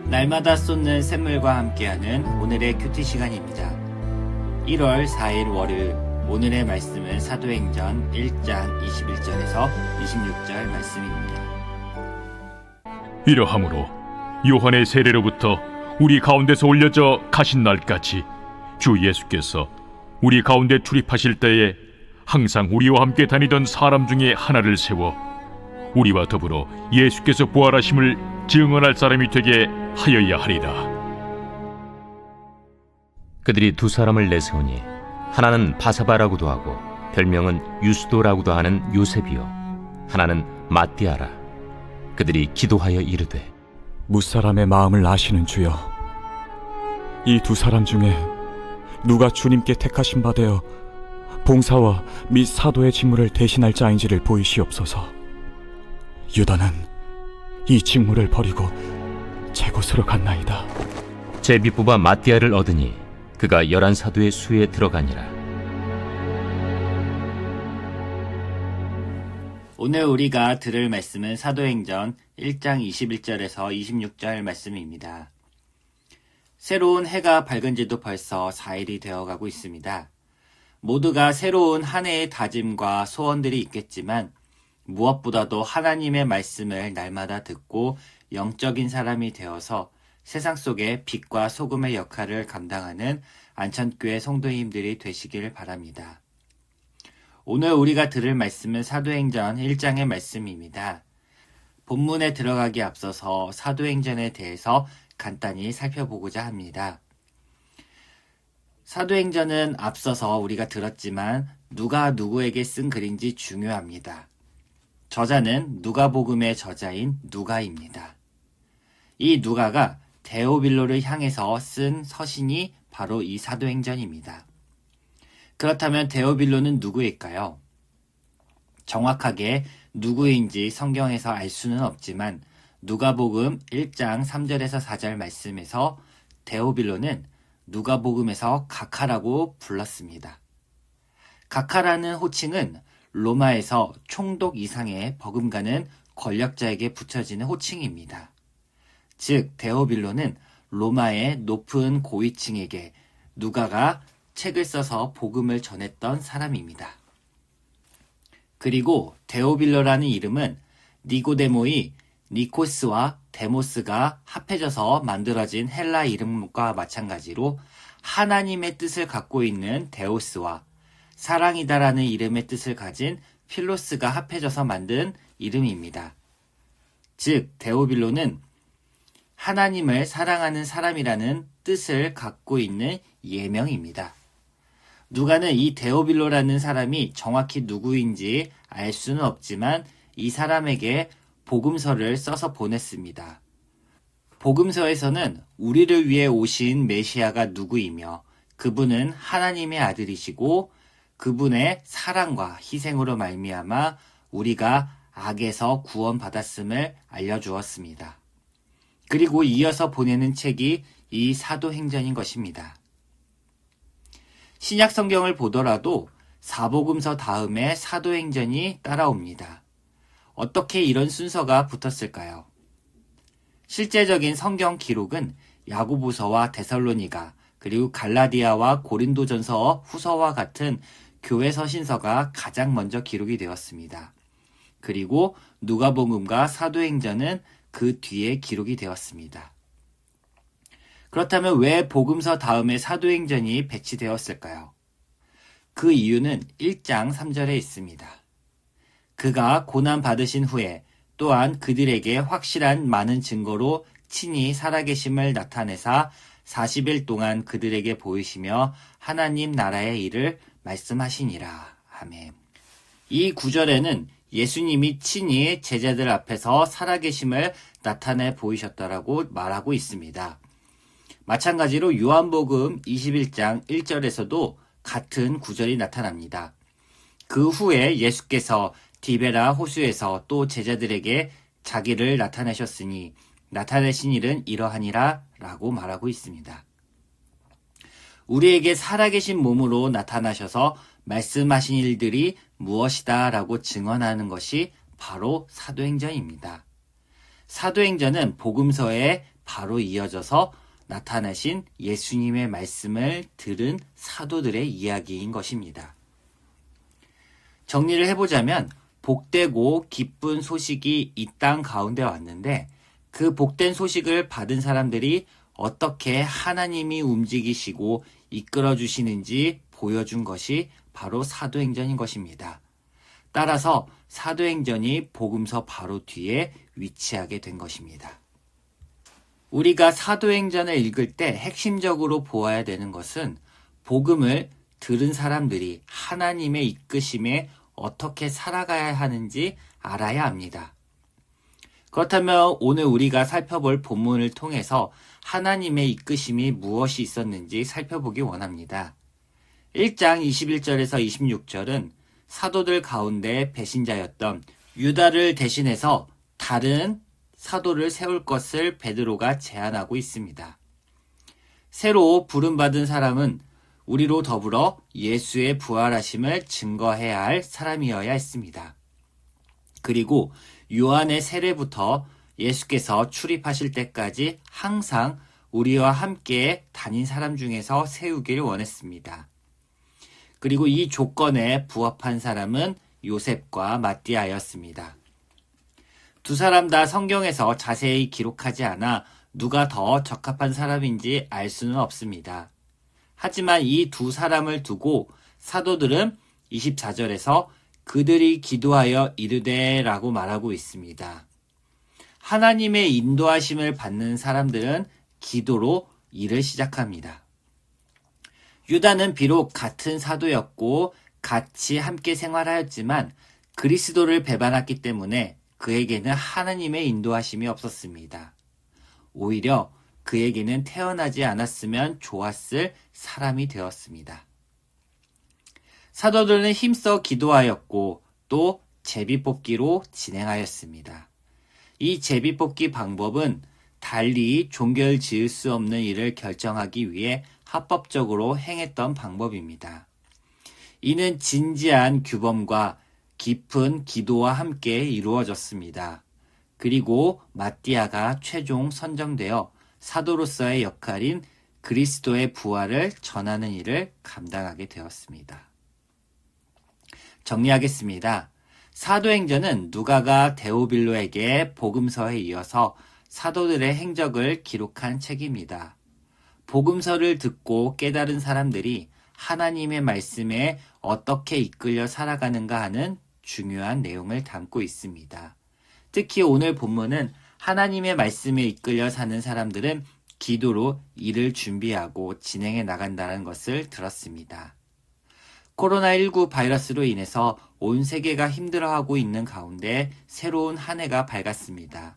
날마다 쏟는 샘물과 함께하는 오늘의 큐티 시간입니다. 1월 4일 월요일 오늘의 말씀은 사도행전 1장 21절에서 26절 말씀입니다. 이러하므로 요한의 세례로부터 우리 가운데서 올려져 가신 날까지 주 예수께서 우리 가운데 출입하실 때에 항상 우리와 함께 다니던 사람 중에 하나를 세워 우리와 더불어 예수께서 부활하심을 증언할 사람이 되게 하여야 하리라. 그들이 두 사람을 내세우니 하나는 바사바라고도 하고 별명은 유스도라고도 하는 요셉이요 하나는 마띠아라. 그들이 기도하여 이르되 무사람의 마음을 아시는 주여, 이 두 사람 중에 누가 주님께 택하신 바 되어 봉사와 및 사도의 직무를 대신할 자인지를 보이시옵소서. 유다는 이 직무를 버리고 제 곳으로 갔나이다. 제비뽑아 마띠아를 얻으니 그가 11사도의 수에 들어가니라. 오늘 우리가 들을 말씀은 사도행전 1장 21절에서 26절 말씀입니다. 새로운 해가 밝은 지도 벌써 4일이 되어가고 있습니다. 모두가 새로운 한 해의 다짐과 소원들이 있겠지만 무엇보다도 하나님의 말씀을 날마다 듣고 영적인 사람이 되어서 세상 속에 빛과 소금의 역할을 감당하는 안천교회 성도님들이 되시길 바랍니다. 오늘 우리가 들을 말씀은 사도행전 1장의 말씀입니다. 본문에 들어가기 앞서서 사도행전에 대해서 간단히 살펴보고자 합니다. 사도행전은 앞서서 우리가 들었지만 누가 누구에게 쓴 글인지 중요합니다. 저자는 누가복음의 저자인 누가입니다. 이 누가가 데오빌로를 향해서 쓴 서신이 바로 이 사도행전입니다. 그렇다면 데오빌로는 누구일까요? 정확하게 누구인지 성경에서 알 수는 없지만 누가복음 1장 3절에서 4절 말씀에서 데오빌로는 누가복음에서 가카라고 불렀습니다. 가카라는 호칭은 로마에서 총독 이상의 버금가는 권력자에게 붙여지는 호칭입니다. 즉 데오빌로는 로마의 높은 고위층에게 누가가 책을 써서 복음을 전했던 사람입니다. 그리고 데오빌로라는 이름은 니고데모의 니코스와 데모스가 합해져서 만들어진 헬라 이름과 마찬가지로 하나님의 뜻을 갖고 있는 데오스와 사랑이다라는 이름의 뜻을 가진 필로스가 합해져서 만든 이름입니다. 즉 데오빌로는 하나님을 사랑하는 사람이라는 뜻을 갖고 있는 예명입니다. 누가는 이 데오빌로라는 사람이 정확히 누구인지 알 수는 없지만 이 사람에게 복음서를 써서 보냈습니다. 복음서에서는 우리를 위해 오신 메시아가 누구이며 그분은 하나님의 아들이시고 그분의 사랑과 희생으로 말미암아 우리가 악에서 구원받았음을 알려주었습니다. 그리고 이어서 보내는 책이 이 사도행전인 것입니다. 신약 성경을 보더라도 사복음서 다음에 사도행전이 따라옵니다. 어떻게 이런 순서가 붙었을까요? 실제적인 성경 기록은 야고보서와 데살로니가 그리고 갈라디아와 고린도전서 후서와 같은 교회 서신서가 가장 먼저 기록이 되었습니다. 그리고 누가복음과 사도행전은 그 뒤에 기록이 되었습니다. 그렇다면 왜 복음서 다음에 사도행전이 배치되었을까요? 그 이유는 1장 3절에 있습니다. 그가 고난 받으신 후에 또한 그들에게 확실한 많은 증거로 친히 살아계심을 나타내사 40일 동안 그들에게 보이시며 하나님 나라의 일을 말씀하시니라. 아멘. 이 구절에는 예수님이 친히 제자들 앞에서 살아계심을 나타내 보이셨다라고 말하고 있습니다. 마찬가지로 요한복음 21장 1절에서도 같은 구절이 나타납니다. 그 후에 예수께서 디베라 호수에서 또 제자들에게 자기를 나타내셨으니 나타내신 일은 이러하니라 라고 말하고 있습니다. 우리에게 살아계신 몸으로 나타나셔서 말씀하신 일들이 무엇이다 라고 증언하는 것이 바로 사도행전입니다. 사도행전은 복음서의 바로 이어져서 나타나신 예수님의 말씀을 들은 사도들의 이야기인 것입니다. 정리를 해보자면 복되고 기쁜 소식이 이 땅 가운데 왔는데 그 복된 소식을 받은 사람들이 어떻게 하나님이 움직이시고 이끌어 주시는지 보여준 것이 바로 사도행전인 것입니다. 따라서 사도행전이 복음서 바로 뒤에 위치하게 된 것입니다. 우리가 사도행전을 읽을 때 핵심적으로 보아야 되는 것은 복음을 들은 사람들이 하나님의 이끄심에 어떻게 살아가야 하는지 알아야 합니다. 그렇다면 오늘 우리가 살펴볼 본문을 통해서 하나님의 이끄심이 무엇이 있었는지 살펴보기 원합니다. 1장 21절에서 26절은 사도들 가운데 배신자였던 유다를 대신해서 다른 사도를 세울 것을 베드로가 제안하고 있습니다. 새로 부름받은 사람은 우리로 더불어 예수의 부활하심을 증거해야 할 사람이어야 했습니다. 그리고 요한의 세례부터 예수께서 출입하실 때까지 항상 우리와 함께 다닌 사람 중에서 세우기를 원했습니다. 그리고 이 조건에 부합한 사람은 요셉과 마띠아였습니다. 두 사람 다 성경에서 자세히 기록하지 않아 누가 더 적합한 사람인지 알 수는 없습니다. 하지만 이 두 사람을 두고 사도들은 24절에서 그들이 기도하여 이르되 라고 말하고 있습니다. 하나님의 인도하심을 받는 사람들은 기도로 일을 시작합니다. 유다는 비록 같은 사도였고 같이 함께 생활하였지만 그리스도를 배반했기 때문에 그에게는 하나님의 인도하심이 없었습니다. 오히려 그에게는 태어나지 않았으면 좋았을 사람이 되었습니다. 사도들은 힘써 기도하였고 또 제비뽑기로 진행하였습니다. 이 제비뽑기 방법은 달리 종결 지을 수 없는 일을 결정하기 위해 합법적으로 행했던 방법입니다. 이는 진지한 규범과 깊은 기도와 함께 이루어졌습니다. 그리고 마띠아가 최종 선정되어 사도로서의 역할인 그리스도의 부활을 전하는 일을 감당하게 되었습니다. 정리하겠습니다. 사도행전은 누가가 데오빌로에게 복음서에 이어서 사도들의 행적을 기록한 책입니다. 복음서를 듣고 깨달은 사람들이 하나님의 말씀에 어떻게 이끌려 살아가는가 하는 중요한 내용을 담고 있습니다. 특히 오늘 본문은 하나님의 말씀에 이끌려 사는 사람들은 기도로 일을 준비하고 진행해 나간다는 것을 들었습니다. 코로나19 바이러스로 인해서 온 세계가 힘들어하고 있는 가운데 새로운 한 해가 밝았습니다.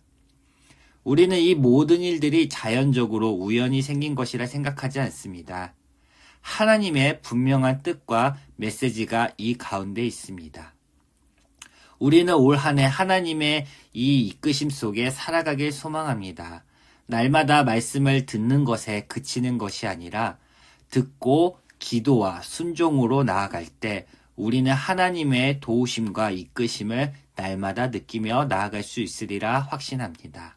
우리는 이 모든 일들이 자연적으로 우연히 생긴 것이라 생각하지 않습니다. 하나님의 분명한 뜻과 메시지가 이 가운데 있습니다. 우리는 올 한 해 하나님의 이 이끄심 속에 살아가길 소망합니다. 날마다 말씀을 듣는 것에 그치는 것이 아니라 듣고 기도와 순종으로 나아갈 때 우리는 하나님의 도우심과 이끄심을 날마다 느끼며 나아갈 수 있으리라 확신합니다.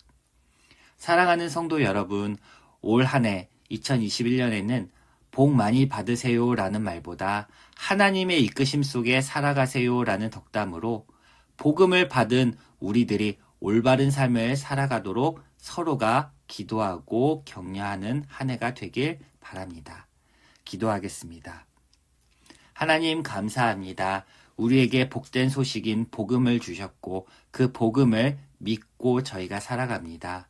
사랑하는 성도 여러분, 올 한 해 2021년에는 복 많이 받으세요라는 말보다 하나님의 이끄심 속에 살아가세요라는 덕담으로 복음을 받은 우리들이 올바른 삶을 살아가도록 서로가 기도하고 격려하는 한 해가 되길 바랍니다. 기도하겠습니다. 하나님 감사합니다. 우리에게 복된 소식인 복음을 주셨고 그 복음을 믿고 저희가 살아갑니다.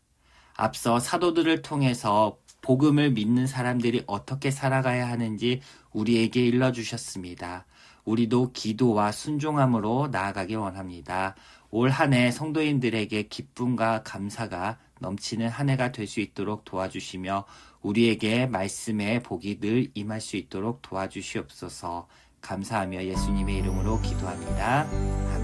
앞서 사도들을 통해서 복음을 믿는 사람들이 어떻게 살아가야 하는지 우리에게 일러주셨습니다. 우리도 기도와 순종함으로 나아가길 원합니다. 올 한 해 성도인들에게 기쁨과 감사가 넘치는 한 해가 될 수 있도록 도와주시며 우리에게 말씀의 복이 늘 임할 수 있도록 도와주시옵소서. 감사하며 예수님의 이름으로 기도합니다. 아멘.